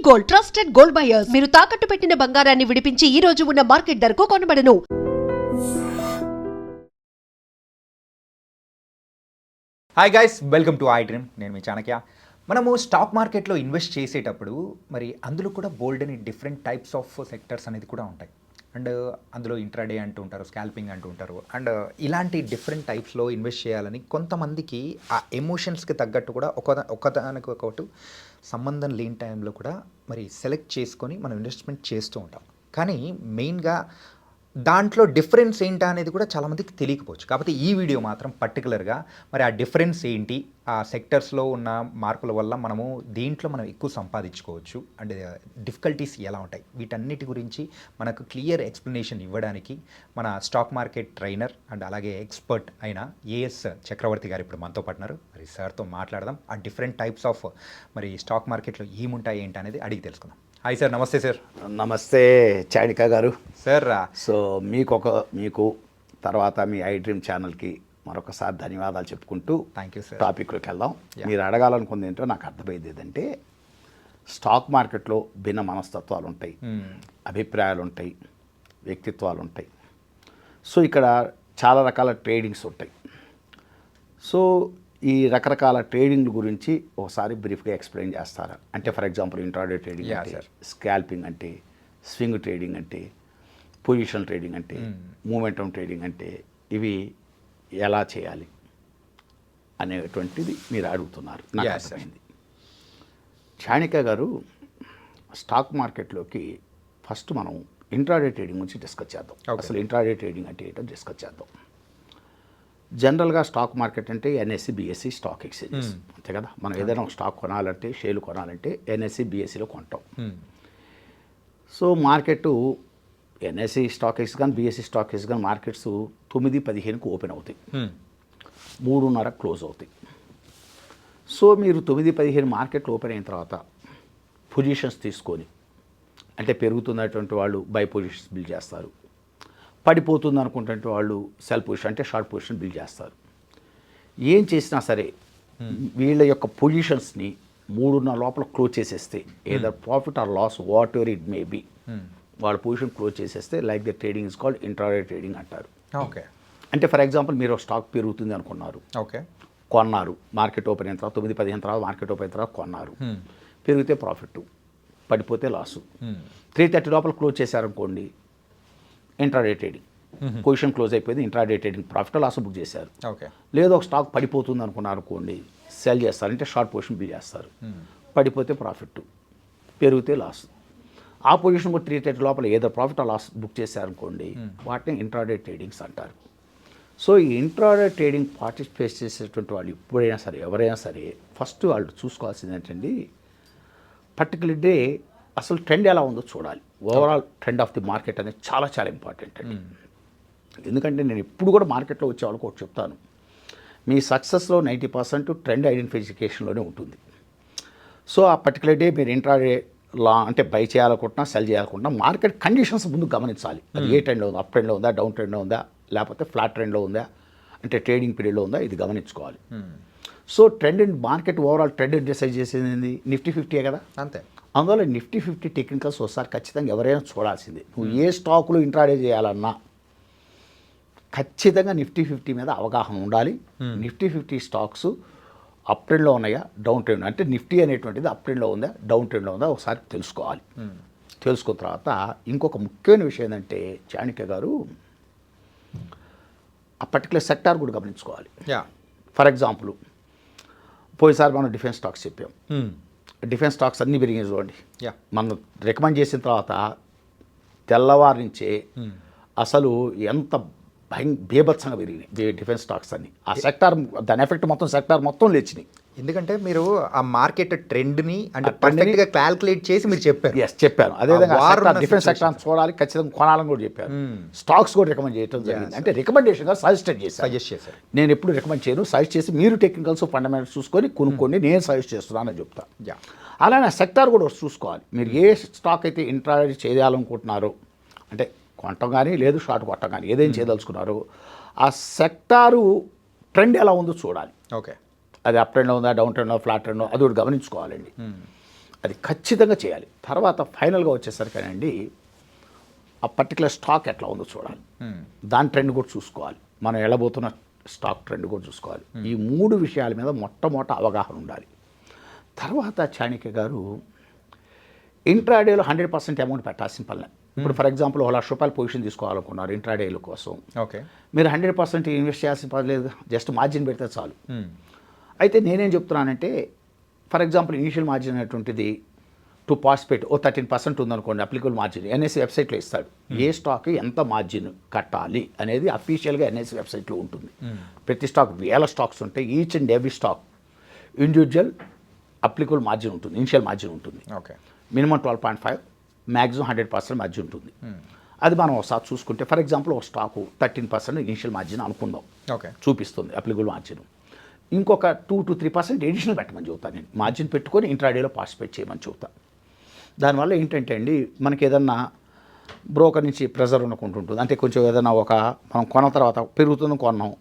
Gold, trusted gold buyers. మీరు తాకట్టు పెట్టిన బంగారాన్ని విడిపించి ఈ రోజు ఉన్న మార్కెట్ ధరకు కొనబడను. Hi guys, welcome to I dream. నేను మీ చాణక్య. మనము స్టాక్ మార్కెట్లో ఇన్వెస్ట్ చేసేటప్పుడు మరి అందులో కూడా బోల్డ్ అని డిఫరెంట్ టైప్స్ ఆఫ్ సెక్టర్స్ అనేది కూడా ఉంటాయి. అండ్ అందులో ఇంట్రాడే అంటూ ఉంటారు, స్కాల్పింగ్ అంటూ ఉంటారు. అండ్ ఇలాంటి డిఫరెంట్ టైప్స్లో ఇన్వెస్ట్ చేయాలని కొంతమందికి ఆ ఎమోషన్స్కి తగ్గట్టు కూడా ఒకదానికి ఒకటి సంబంధం లేని టైంలో కూడా మరి సెలెక్ట్ చేసుకొని మనం ఇన్వెస్ట్మెంట్ చేస్తూ ఉంటాం. కానీ మెయిన్గా దాంట్లో డిఫరెన్స్ ఏంటా అనేది కూడా చాలామందికి తెలియకపోవచ్చు. కాబట్టి ఈ వీడియో మాత్రం పర్టికులర్గా మరి ఆ డిఫరెన్స్ ఏంటి, ఆ సెక్టర్స్లో ఉన్న మార్పుల వల్ల మనము దీంట్లో మనం ఎక్కువ సంపాదించుకోవచ్చు అండ్ డిఫికల్టీస్ ఎలా ఉంటాయి, వీటన్నిటి గురించి మనకు క్లియర్ ఎక్స్ప్లెనేషన్ ఇవ్వడానికి మన స్టాక్ మార్కెట్ ట్రైనర్ అండ్ అలాగే ఎక్స్పర్ట్ అయిన ఏఎస్ చక్రవర్తి గారు ఇప్పుడు మనతో పాటున్నారు. మరి సార్తో మాట్లాడదాం. ఆ డిఫరెంట్ టైప్స్ ఆఫ్ మరి స్టాక్ మార్కెట్లో ఏముంటాయి ఏంటి అనేది అడిగి తెలుసుకుందాం. Hi sir. నమస్తే సార్. నమస్తే చాణిక గారు. సార్ సో మీకు తర్వాత మీ ఐ డ్రీమ్ ఛానల్కి మరొకసారి ధన్యవాదాలు చెప్పుకుంటూ థ్యాంక్ యూ సార్. టాపిక్లోకి వెళ్దాం. మీరు అడగాలనుకుంది ఏంటో నాకు అర్థమైంది ఏంటంటే, స్టాక్ మార్కెట్లో భిన్న మనస్తత్వాలు ఉంటాయి, అభిప్రాయాలు ఉంటాయి, వ్యక్తిత్వాలు ఉంటాయి. సో ఇక్కడ చాలా రకాల ట్రేడింగ్స్ ఉంటాయి. సో ఈ రకరకాల ట్రేడింగ్ గురించి ఒకసారి బ్రీఫ్గా ఎక్స్ప్లెయిన్ చేస్తారా? అంటే ఫర్ ఎగ్జాంపుల్ ఇంట్రాడే ట్రేడింగ్ అంటే, స్కాల్పింగ్ అంటే, స్వింగ్ ట్రేడింగ్ అంటే, పొజిషన్ ట్రేడింగ్ అంటే, మూమెంటం ట్రేడింగ్ అంటే, ఇవి ఎలా చేయాలి అనేటువంటిది మీరు అడుగుతున్నారు. నాకు అర్థమైంది. చాణిక గారు, స్టాక్ మార్కెట్లోకి ఫస్ట్ మనం ఇంట్రాడే ట్రేడింగ్ గురించి డిస్కస్ చేద్దాం. అసలు ఇంట్రాడే ట్రేడింగ్ అంటే ఏంటో డిస్కస్ చేద్దాం. జనరల్గా స్టాక్ మార్కెట్ అంటే ఎన్ఎస్సి, బిఎస్సి స్టాక్ ఎక్స్చేంజెస్ అంతే కదా. మనం ఏదైనా ఒక స్టాక్ కొనాలంటే, షేర్లు కొనాలంటే ఎన్ఎస్సి, బిఎస్సిలో కొంటాం. So market NSE stock exchange కానీ, బిఎస్సి స్టాక్ ఎక్స్ కానీ మార్కెట్స్ 9:15కి ఓపెన్ అవుతాయి, 3:30 క్లోజ్ అవుతాయి. సో మీరు 9:15 మార్కెట్లు ఓపెన్ అయిన తర్వాత పొజిషన్స్ తీసుకొని, అంటే పెరుగుతున్నటువంటి వాళ్ళు బై పొజిషన్స్ బిల్డ్ చేస్తారు, పడిపోతుంది అనుకుంటే వాళ్ళు సెల్ పొజిషన్ అంటే షార్ట్ పొజిషన్ బిల్డ్ చేస్తారు. ఏం చేసినా సరే వీళ్ళ యొక్క పొజిషన్స్ని 3:30 లోపల క్లోజ్ చేసేస్తే, either profit or loss whatever it may be, వాళ్ళ పొజిషన్ క్లోజ్ చేసేస్తే like the trading is called intraday trading అంటారు. ఓకే. అంటే ఫర్ ఎగ్జాంపుల్ మీరు స్టాక్ పెరుగుతుంది అనుకున్నారు, ఓకే, కొన్నారు, మార్కెట్ ఓపెన్ అయిన తర్వాత 9:15 తర్వాత మార్కెట్ ఓపెన్ అయిన తర్వాత కొన్నారు, పెరిగితే ప్రాఫిట్, పడిపోతే లాసు. 3:30 లోపల క్లోజ్ చేశారనుకోండి ఇంట్రాడే ట్రేడింగ్, పొజిషన్ క్లోజ్ అయిపోయింది, intraday trading profit loss book చేశారు. ఓకే. లేదా ఒక స్టాక్ పడిపోతుంది అనుకున్నారు అనుకోండి, సెల్ చేస్తారు, అంటే షార్ట్ పొజిషన్ బిల్ చేస్తారు, పడిపోతే ప్రాఫిట్, పెరిగితే లాస్. ఆ పొజిషన్ కూడా 3:30 లోపల ఏదో ప్రాఫిట్ ఆ లాస్ బుక్ చేశారనుకోండి, వాటిని ఇంట్రాడే ట్రేడింగ్స్ అంటారు. సో ఈ ఇంట్రాడే ట్రేడింగ్ పార్టిసిపేట్ చేసేటువంటి వాళ్ళు ఎప్పుడైనా సరే, ఎవరైనా సరే, ఫస్ట్ వాళ్ళు చూసుకోవాల్సింది ఏంటండి, పర్టికులర్ డే అసలు ట్రెండ్ ఎలా ఉందో చూడాలి. Overall trend of the market అనేది చాలా చాలా ఇంపార్టెంట్ అండి. ఎందుకంటే నేను ఎప్పుడు కూడా మార్కెట్లో వచ్చే వాళ్ళకి ఒకటి చెప్తాను, మీ సక్సెస్లో 90% ట్రెండ్ ఐడెంటిఫికేషన్లోనే ఉంటుంది. సో ఆ పర్టికులర్ డే మీరు ఇంట్రాడే అంటే బై చేయాలనుకుంటున్నా, సెల్ చేయాలనుకుంటున్నా, మార్కెట్ కండిషన్స్ ముందు గమనించాలి. అది ఏ ట్రెండ్లో ఉందా, అప్ ట్రెండ్లో ఉందా, డౌన్ ట్రెండ్లో ఉందా, లేకపోతే ఫ్లాట్ ట్రెండ్లో ఉందా, అంటే ట్రేడింగ్ పీరియడ్లో ఉందా, ఇది గమనించుకోవాలి. So trend market overall trend decide చేసేది నిఫ్టీ 50 కదా, అంతే. అందువల్ల నిఫ్టీ 50 టెక్నికల్స్ ఒకసారి ఖచ్చితంగా ఎవరైనా చూడాల్సిందే. నువ్వు ఏ స్టాకులు ఇంట్రాడే చేయాలన్నా ఖచ్చితంగా నిఫ్టీ 50 మీద అవగాహన ఉండాలి. నిఫ్టీ 50 స్టాక్స్ అప్ ట్రెండ్లో ఉన్నాయా, డౌన్ ట్రెండ్, అంటే నిఫ్టీ అనేటువంటిది అప్ ట్రెండ్లో ఉందా, డౌన్ ట్రెండ్లో ఉందా ఒకసారి తెలుసుకోవాలి. తెలుసుకున్న తర్వాత ఇంకొక ముఖ్యమైన విషయం ఏంటంటే చాణిక్య గారు, ఆ పర్టికులర్ సెక్టార్ కూడా గమనించుకోవాలి. ఫర్ ఎగ్జాంపుల్ పోయినసారి మనం డిఫెన్స్ స్టాక్స్ చెప్పాం, డిఫెన్స్ స్టాక్స్ అన్నీ పెరిగినాయి చూడండి. మనం రికమెండ్ చేసిన తర్వాత తెల్లవారి నుంచే అసలు ఎంత బీభత్సంగా పెరిగినాయి డిఫెన్స్ స్టాక్స్ అన్ని. ఆ సెక్టార్ దాని ఎఫెక్ట్ మొత్తం సెక్టార్ మొత్తం లేచినాయి. ఎందుకంటే మీరు ఆ మార్కెట్ ట్రెండ్ని అంటే పర్ఫెక్ట్గా క్యాల్కులేట్ చేసి మీరు చెప్పారు. చెప్పాను. అదేవిధంగా డిఫెన్స్ సెక్టర్ చూడాలి, ఖచ్చితంగా కొనాలని కూడా చెప్పారు. స్టాక్స్ కూడా రికమెండ్ చేయడం జరిగింది. అంటే రికమెండేషన్గా సజెస్ట్ చేశారు. నేను ఎప్పుడు రికమెండ్ చేయను, సజెస్ట్ చేసి మీరు టెక్నికల్స్ ఫండమెంటల్స్ చూసుకొని కొనుక్కోండి, నేను సజెస్ట్ చేస్తున్నానని చెప్తాను. అలానే సెక్టార్ కూడా చూసుకోవాలి. మీరు ఏ స్టాక్ అయితే ఇంట్రాడే చేయాలనుకుంటున్నారో, అంటే కొనటం కానీ లేదు షార్ట్ కొట్టడం కానీ ఏదైనా చేయదలుచుకున్నారో, ఆ సెక్టారు ట్రెండ్ ఎలా ఉందో చూడాలి. ఓకే. అది అప్ ట్రెండ్లో ఉందా, డౌన్ ట్రెండ్లో, ఫ్లాట్ ట్రెండ్లో, అది కూడా గమనించుకోవాలండి. అది ఖచ్చితంగా చేయాలి. తర్వాత ఫైనల్గా వచ్చేసరికేనండి ఆ పర్టికులర్ స్టాక్ ఎట్లా ఉందో చూడాలి, దాని ట్రెండ్ కూడా చూసుకోవాలి, మనం వెళ్ళబోతున్న స్టాక్ ట్రెండ్ కూడా చూసుకోవాలి. ఈ 3 విషయాల మీద మొట్టమొదట అవగాహన ఉండాలి. తర్వాత చాణక్య గారు ఇంట్రాడేలో 100% అమౌంట్ పెట్టాల్సిన పని. ఇప్పుడు ఫర్ ఎగ్జాంపుల్ ₹1,00,000 పొజిషన్ తీసుకోవాలనుకున్నారు ఇంట్రాడేల కోసం, ఓకే, మీరు 100% ఇన్వెస్ట్ చేయాల్సిన పని లేదు, జస్ట్ మార్జిన్ పెడితే చాలు. అయితే నేనేం చెప్తున్నానంటే ఫర్ ఎగ్జాంపుల్ ఇనిషియల్ మార్జిన్ అనేటువంటిది టు పార్టిసిపేట్ 13% ఉందనుకోండి, అప్లికబుల్ మార్జిన్ ఎన్ఎస్సి వెబ్సైట్లో ఇస్తాడు. ఏ స్టాక్ ఎంత మార్జిన్ కట్టాలి అనేది అఫీషియల్గా ఎన్ఎస్సి వెబ్సైట్లో ఉంటుంది. ప్రతి స్టాక్ 1000 స్టాక్స్ ఉంటాయి, each and every stock individual applicable margin ఉంటుంది, ఇనిషియల్ మార్జిన్ ఉంటుంది. ఓకే, మినిమం 12.5, మ్యాక్సిమం 100% మార్జిన్ ఉంటుంది. అది మనం ఒకసారి చూసుకుంటే ఫర్ ఎగ్జాంపుల్ ఒక స్టాకు 13% ఇనిషియల్ మార్జిన్ అనుకుందాం, ఓకే, చూపిస్తుంది అప్లికబుల్ మార్జిన్. ఇంకొక 2 to 3% ఎడిషనల్ పెట్టమని చెబుతాను నేను, మార్జిన్ పెట్టుకొని ఇంట్రాడేలో పార్టిసిపేట్ చేయమని చెబుతాను. దానివల్ల ఏంటంటే అండి మనకి ఏదన్నా బ్రోకర్ నుంచి ప్రెజర్ ఉండకుంటుంటుంది. అంటే కొంచెం ఏదైనా మనం కొన్న తర్వాత పెరుగుతుంది కొన్నాం,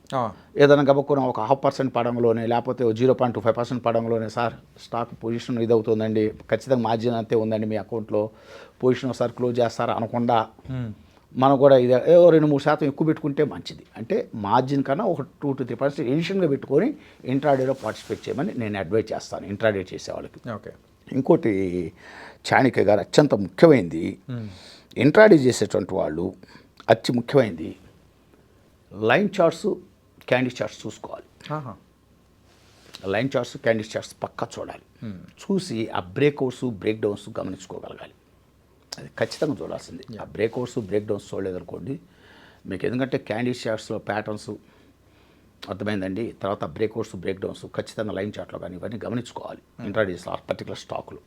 ఏదైనా గబక్కున్న ఒక 0.5% పడంలోనే లేకపోతే 0.25% పడంలోనే సార్ స్టాక్ పొజిషన్ ఇదవుతుందండి, ఖచ్చితంగా మార్జిన్ అంతే ఉందండి మీ అకౌంట్లో, పొజిషన్ ఒకసారి క్లోజ్ చేస్తారా అనకుండా మనం కూడా ఇది 2-3% ఎక్కువ పెట్టుకుంటే మంచిది. అంటే మార్జిన్ కన్నా ఒక 2 to 3% ఎడిషన్గా పెట్టుకొని ఇంట్రాడేలో పార్టిసిపేట్ చేయమని నేను అడ్వైజ్ చేస్తాను ఇంట్రాడే చేసే వాళ్ళకి. ఓకే, ఇంకోటి చాణక్య గారు అత్యంత ముఖ్యమైనది ఇంట్రాడే చేసేటువంటి వాళ్ళు అతి ముఖ్యమైనది లైన్ చార్ట్స్, క్యాండిల్ చార్ట్స్ చూసుకోవాలి. లైన్ చార్ట్స్, క్యాండిల్ చార్ట్స్ పక్కా చూడాలి. చూసి ఆ బ్రేక్అవుట్స్, బ్రేక్ డౌన్స్ గమనించుకోగలగాలి. అది ఖచ్చితంగా చూడాల్సింది. ఆ బ్రేక్అవుట్స్, బ్రేక్ డౌన్స్ చూడలేదనుకోండి మీకు, ఎందుకంటే క్యాండిల్ చార్ట్స్లో ప్యాటర్న్స్ అర్థమైందండి. తర్వాత బ్రేక్అవుట్స్, బ్రేక్ డౌన్స్ ఖచ్చితంగా లైన్ చార్ట్లో కానీ ఇవన్నీ గమనించుకోవాలి ఇంట్రాడేస్ పర్టికులర్ స్టాకులు.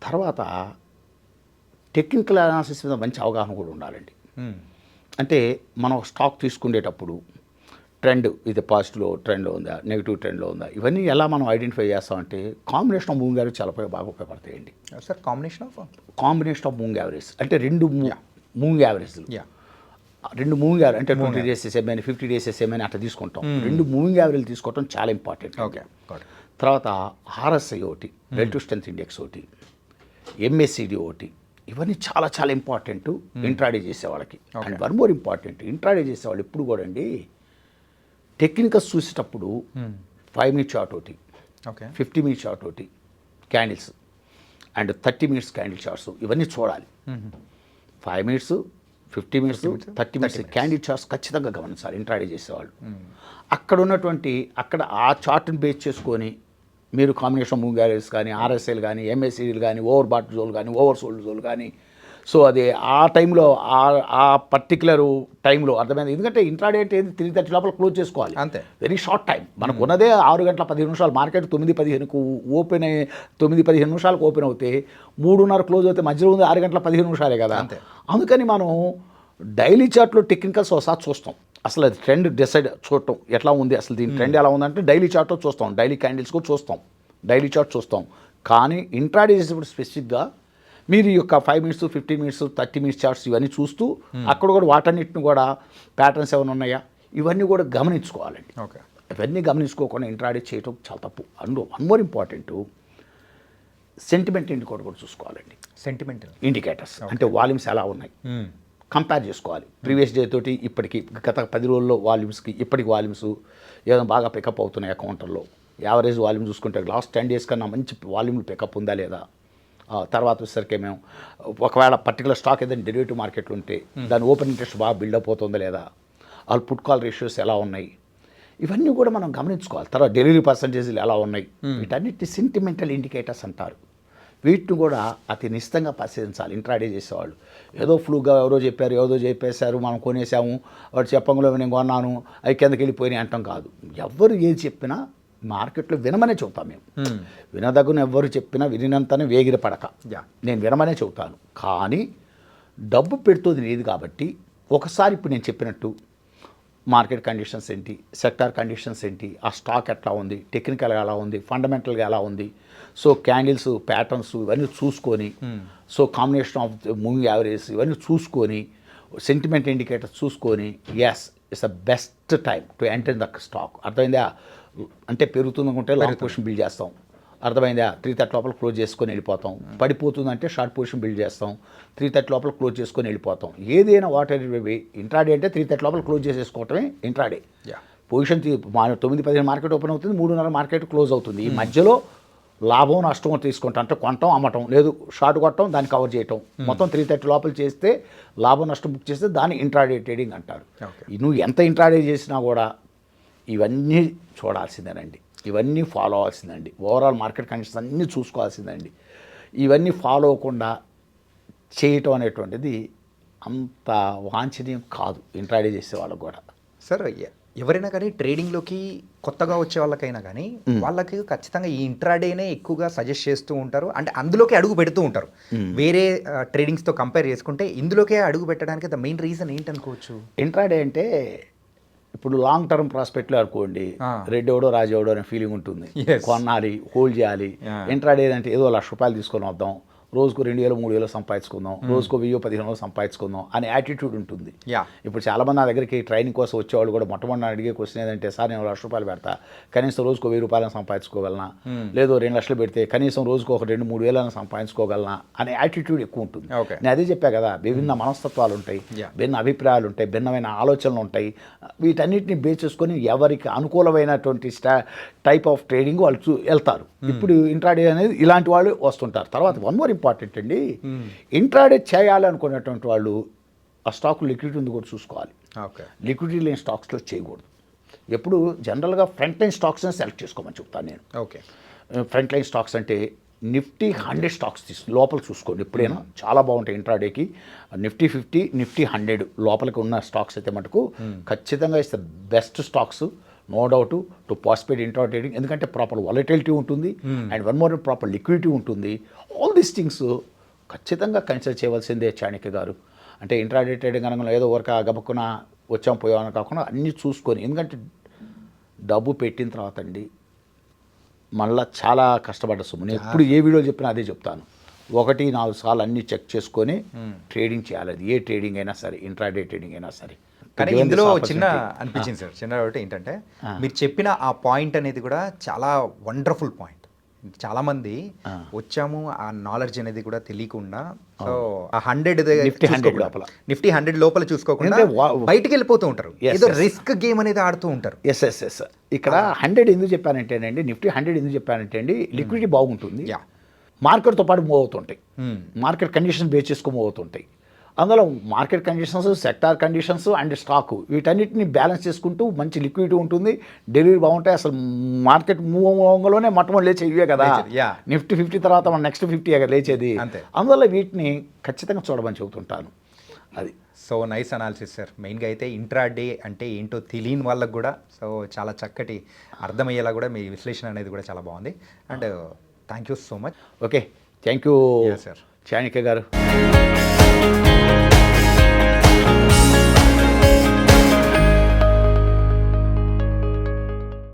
తర్వాత టెక్నికల్ అనాలిసిస్ మీద మంచి అవగాహన కూడా ఉండాలండి. అంటే మనం స్టాక్ తీసుకునేటప్పుడు ట్రెండ్ ఇది పాజిటివ్లో ట్రెండ్లో ఉందా, నెగిటివ్ ట్రెండ్లో ఉందా, ఇవన్నీ ఎలా మనం ఐడెంటిఫై చేస్తామంటే కాంబినేషన్ ఆఫ్ మూవింగ్ యావరేజ్ చాలా బాగా ఉపయోగపడతాయండి. Sir combination of moving average అంటే 2 మూవింగ్ యావరేజ్లు, 2 మూవింగ్ యావరేజ్ అంటే 20 days SMA అని 50 days SMA అని అట్లా తీసుకుంటాం. 2 మూవింగ్ యావరేజ్లు తీసుకోవడం చాలా ఇంపార్టెంట్. ఓకే, తర్వాత RSI ఒకటి, రిలేటివ్ స్ట్రెంత్ ఇండెక్స్ ఒకటి, MACD ఒకటి, ఇవన్నీ చాలా చాలా ఇంపార్టెంట్ ఇంట్రాడే చేసేవాళ్ళకి. And one more important, intraday చేసేవాళ్ళు ఎప్పుడు కూడా అండి టెక్నికల్స్ చూసేటప్పుడు 5 minute చార్ట్ ఒకటి, ఓకే, 50 minute చార్ట్ ఒకటి, candles and 30 minutes candle charts ఇవన్నీ చూడాలి. 5 minutes, 50 minutes, 30 minutes candle charts ఖచ్చితంగా గమనించాలి ఇంట్రాడే చేసేవాళ్ళు. అక్కడ ఉన్నటువంటి ఆ చార్ట్ని బేస్ చేసుకొని మీరు కాంబినేషన్ మూవింగ్ యావరేజ్ కానీ, RSIలు కానీ, MACDలు కానీ, ఓవర్ బాట్ జోన్ కానీ, ఓవర్ సోల్డ్ జోన్ కానీ, సో అది ఆ టైంలో ఆ పర్టికులర్ టైంలో అర్థమైంది. ఎందుకంటే ఇంట్రాడే అంటే 3:30 లోపల క్లోజ్ చేసుకోవాలి, అంతే, వెరీ షార్ట్ టైం. మనకు ఉన్నదే 6:15 మార్కెట్ 9:15కు ఓపెన్ అయ్యి 9:15 ఓపెన్ అవుతే 3:30 క్లోజ్ అవుతే మధ్యలో ఉంది 6:15 కదా. అందుకని మనం డైలీ చార్ట్లో టెక్నికల్స్ ఒకసారి చూస్తాం, అసలు అది ట్రెండ్ డిసైడ్ చూడటం ఎట్లా ఉంది, అసలు దీని ట్రెండ్ ఎలా ఉందంటే డైలీ చార్ట్లో చూస్తాం, డైలీ క్యాండిల్స్ కూడా చూస్తాం, డైలీ చార్ట్ చూస్తాం. కానీ ఇంట్రాడే చేసేప్పుడు స్పెసిఫిక్గా మీరు ఈ యొక్క 5 minutes, 15 minutes, 30 minutes చార్ట్స్ ఇవన్నీ చూస్తూ అక్కడ కూడా వాటన్నిటిని కూడా ప్యాటర్న్స్ ఏమైనా ఉన్నాయా ఇవన్నీ కూడా గమనించుకోవాలండి. ఓకే, ఇవన్నీ గమనించుకోకుండా ఇంట్రాడే చేయటం చాలా తప్పు. అందులో one more important sentiment indicator కూడా చూసుకోవాలండి. సెంటిమెంటల్ ఇండికేటర్స్ అంటే వాల్యూమ్స్ ఎలా ఉన్నాయి కంపేర్ చేసుకోవాలి. ప్రీవియస్ డే తోటి ఇప్పటికి గత 10 రోజుల్లో వాల్యూమ్స్కి ఇప్పటికి వాల్యూమ్స్ ఏదైనా బాగా పికప్ అవుతున్నాయి అకౌంటర్లో. యావరేజ్ వాల్యూమ్ చూసుకుంటే లాస్ట్ 10 days కన్నా మంచి వాల్యూమ్లు పికప్ ఉందా లేదా. తర్వాత వచ్చేసరికి మేము ఒకవేళ పర్టికులర్ స్టాక్ ఏదైనా డెరివేటివ్ మార్కెట్లు ఉంటే దాని ఓపెన్ ఇంట్రెస్ట్ బాగా బిల్డప్ అవుతుందా లేదా, వాళ్ళు పుట్ కాల్ రేషియోస్ ఎలా ఉన్నాయి, ఇవన్నీ కూడా మనం గమనించుకోవాలి. తర్వాత డెలివరీ పర్సంటేజ్లు ఎలా ఉన్నాయి, వీటన్నిటి సెంటిమెంటల్ ఇండికేటర్స్ అంటారు. వీటిని కూడా అతి నిశ్చితంగా పరిశీలించాలి ఇంట్రాడే చేసేవాళ్ళు. ఏదో ఫ్లూగా ఎవరో చెప్పారు, ఏదో చెప్పేశారు, మనం కొనేసాము, వాడు చెప్పంలో నేను కొన్నాను అవి కిందకి వెళ్ళిపోయినాయి అంటాం కాదు. ఎవరు ఏది చెప్పినా మార్కెట్లో వినమనే చెబుతాం మేము. వినదగున ఎవరు చెప్పినా వినినంతనే వేగిరపడక నేను వినమనే చెబుతాను. కానీ డబ్బు పెడుతుంది లేదు కాబట్టి ఒకసారి ఇప్పుడు నేను చెప్పినట్టు మార్కెట్ కండిషన్స్ ఏంటి, సెక్టార్ కండిషన్స్ ఏంటి, ఆ స్టాక్ ఎట్లా ఉంది, టెక్నికల్గా ఎలా ఉంది, ఫండమెంటల్గా ఎలా ఉంది, సో క్యాండిల్స్ ప్యాటర్న్స్ ఇవన్నీ చూసుకొని, so combination of moving average ఇవన్నీ చూసుకొని, సెంటిమెంట్ ఇండికేటర్స్ చూసుకొని, yes it's the best time to enter in the stock. అర్థమైందా? అంటే పెరుగుతుందనుకుంటే లాంగ్ పొజిషన్ బిల్డ్ చేస్తాం, అర్థమైందా 3:30 లోపల క్లోజ్ చేసుకొని వెళ్ళిపోతాం. పడిపోతుందంటే షార్ట్ పొజిషన్ బిల్డ్ చేస్తాం. 3:30 లోపల క్లోజ్ చేసుకొని వెళ్ళిపోతాం. ఏదైనా వాటర్ ఇంట్రాడే అంటే 3:30 లోపల క్లోజ్ చేసేసుకోవటమే ఇంట్రాడే. పొజిషన్ 9-15 మార్కెట్ ఓపెన్ అవుతుంది, 3:30 మార్కెట్ క్లోజ్ అవుతుంది. ఈ మధ్యలో లాభం నష్టం తీసుకుంటాం, అంటే కొనటం అమ్మటం, లేదు షార్ట్ కొట్టడం దాన్ని కవర్ చేయటం, మొత్తం 3:30 లోపల చేస్తే లాభం నష్టం బుక్ చేస్తే దాన్ని ఇంట్రాడే ట్రేడింగ్ అంటారు. నువ్వు ఎంత ఇంట్రాడే చేసినా కూడా ఇవన్నీ చూడాల్సిందేనండి, ఇవన్నీ ఫాలో అవ్వాల్సిందండి. ఓవరాల్ మార్కెట్ కండిషన్స్ అన్నీ చూసుకోవాల్సిందండి. ఇవన్నీ ఫాలో అవ్వకుండా చేయటం అనేటువంటిది అంత వాంఛనీయం కాదు ఇంట్రాడే చేసే వాళ్ళకు కూడా. సార్ ఎవరైనా కానీ ట్రేడింగ్లోకి కొత్తగా వచ్చే వాళ్ళకైనా కానీ వాళ్ళకి ఖచ్చితంగా ఈ ఇంట్రాడేనే ఎక్కువగా సజెస్ట్ చేస్తూ ఉంటారు, అంటే అందులోకే అడుగు పెడుతూ ఉంటారు. వేరే ట్రేడింగ్స్తో కంపేర్ చేసుకుంటే ఇందులోకే అడుగు పెట్టడానికి ద మెయిన్ రీజన్ ఏంటనుకోవచ్చు? ఇంట్రాడే అంటే ఇప్పుడు లాంగ్ టర్మ్ ప్రాస్పెక్ట్లో అనుకోండి, రెడ్ ఎవడో రాజు ఎవడో అనే ఫీలింగ్ ఉంటుంది. కొనాలి, హోల్డ్ చేయాలి. ఇంట్రాడే అంటే ఏదో ₹1,00,000 తీసుకొని వద్దాం, రోజుకు 2,000-3,000 సంపాదించుకుందాం, రోజుకు 1,000-1,500 సంపాదించుకుందాం అనే యాటిట్యూడ్ ఉంటుంది. ఇప్పుడు చాలామంది నా దగ్గరికి ట్రైనింగ్ కోసం వచ్చేవాళ్ళు కూడా మొట్టమొదటి అడిగే క్వశ్చన్ ఏంటంటే, సార్ నేను ₹1,00,000 పెడతా, కనీసం రోజుకు ₹1,000 సంపాదించుకోగలనా, లేదు 2 లక్షలు పెడితే కనీసం రోజుకు ఒక 2-3 వేలను సంపాదించుకోగలనా అనే యాటిట్యూడ్ ఎక్కువ ఉంటుంది. నేను అదే చెప్పా కదా, విభిన్న మనస్తత్వాలు ఉంటాయి, భిన్న అభిప్రాయాలు ఉంటాయి, భిన్నమైన ఆలోచనలు ఉంటాయి. వీటన్నిటిని బేస్ చేసుకొని ఎవరికి అనుకూలమైనటువంటి టైప్ ఆఫ్ ట్రేడింగ్ వాళ్ళు వెళ్తారు. ఇప్పుడు ఇంట్రాడే అనేది ఇలాంటి వాళ్ళు వస్తుంటారు. తర్వాత వన్ మోర్ ఇంపార్టెంట్ అండి, ఇంట్రాడే చేయాలి అనుకునేటువంటి వాళ్ళు ఆ స్టాక్ లిక్విడిటీ ఉంది కూడా చూసుకోవాలి. లిక్విడిటీ లేని స్టాక్స్లో చేయకూడదు. ఎప్పుడు జనరల్గా ఫ్రంట్ లైన్ స్టాక్స్ని సెలెక్ట్ చేసుకోమని చెప్తాను నేను. ఫ్రంట్ లైన్ స్టాక్స్ అంటే నిఫ్టీ 100 స్టాక్స్ లోపల చూసుకోండి ఎప్పుడైనా, చాలా బాగుంటాయి ఇంట్రాడేకి. నిఫ్టీ 50, నిఫ్టీ 100 లోపలికి ఉన్న స్టాక్స్ అయితే మటుకు ఖచ్చితంగా ఇస్తే best stocks, no doubt to participate intra trading. ఎందుకంటే ప్రాపర్ వాలటిలిటీ ఉంటుంది and one more proper liquidity ఉంటుంది. ఆల్ దీస్ థింగ్స్ ఖచ్చితంగా కన్సిడర్ చేయవలసిందే చాణక్య గారు. అంటే ఇంట్రాడే ట్రేడింగ్ అనగా ఏదో వరకు గబక్కున వచ్చాం పోయామని కాకుండా అన్నీ చూసుకొని, ఎందుకంటే డబ్బు పెట్టిన తర్వాత అండి మళ్ళీ చాలా కష్టపడ్డ సొమ్ము. నేను ఎప్పుడు ఏ వీడియో చెప్పినా అదే చెప్తాను, 1-4 సార్లు అన్నీ చెక్ చేసుకొని ట్రేడింగ్ చేయాలి. అది ఏ ట్రేడింగ్ అయినా సరే, ఇంట్రాడే ట్రేడింగ్ అయినా సరే. కానీ ఇందులో చిన్న అనిపించింది సార్, చిన్న డౌట్ ఏంటంటే మీరు చెప్పిన ఆ పాయింట్ అనేది కూడా చాలా వండర్ఫుల్ పాయింట్. చాలామంది వచ్చాము ఆ నాలెడ్జ్ అనేది కూడా తెలియకుండా, సో ఆ 100 లోపల చూసుకోకుండా బయటికి వెళ్ళిపోతూ ఉంటారు, ఏదో రిస్క్ గేమ్ అనేది ఆడుతూ ఉంటారు. ఎస్ ఇక్కడ 100 ఎందుకు చెప్పానంటేనండి, నిఫ్టీ 100 ఎందుకు చెప్పానంటే అండి, లిక్విడిటీ బాగుంటుంది, మార్కెట్తో పాటు మూవ్ అవుతుంటాయి, మార్కెట్ కండిషన్ బేస్ చేసుకొని మూవ్ అవుతుంటాయి. అందులో market conditions, sector conditions and stock వీటన్నిటిని బ్యాలెన్స్ చేసుకుంటూ మంచి లిక్విడిటీ ఉంటుంది, డెలివరీ బాగుంటాయి. అసలు మార్కెట్ మూవ్ అవ్వగానే మొట్టమొదటి లేచే ఇవే కదా, నిఫ్టీ 50 తర్వాత మన నెక్స్ట్ 50 లేచేది. అందువల్ల వీటిని ఖచ్చితంగా చూడమని చెబుతుంటాను. అది సో నైస్ అనాలిసిస్ సార్. మెయిన్గా అయితే ఇంట్రాడే అంటే ఏంటో తెలియని వాళ్ళకు కూడా సో చాలా చక్కటి అర్థమయ్యేలా కూడా మీ విశ్లేషణ అనేది కూడా చాలా బాగుంది. And thank you so much. Okay, thank you sir Chanakya గారు.